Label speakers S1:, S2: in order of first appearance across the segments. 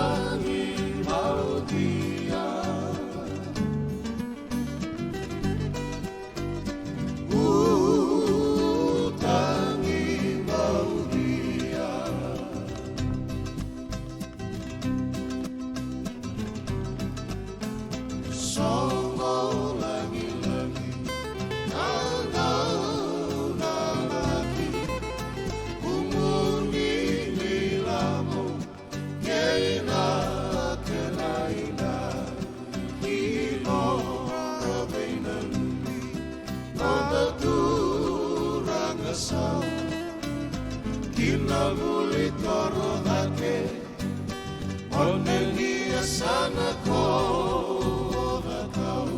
S1: Utangi mau dia, utangi mau dia. Songo lagi-lagi, lagi umur ni lamu keina kenaina ilo robainan nonda turang asal kina mulit korodake onenia sana ko kau.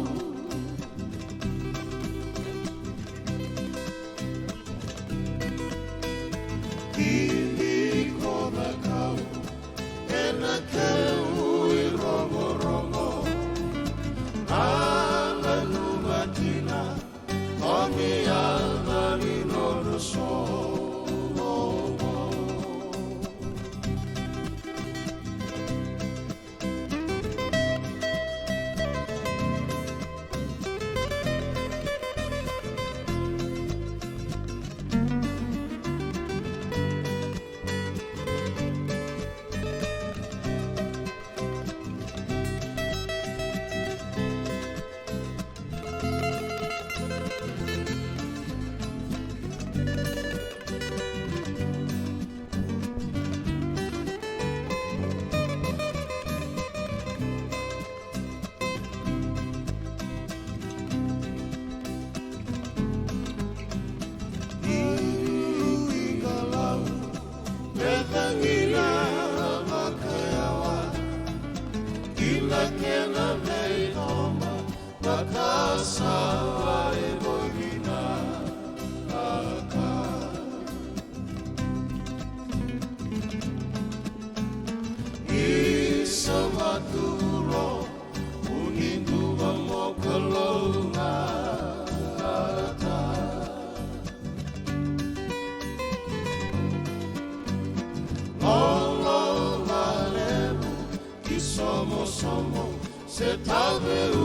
S1: Kini kona kau enak keui rongo-rongo ala numatina oni almani nodoso. Kena mei noma bakasawa ebogina aka isamaturo unindu mamokolonga ata Somo se talvez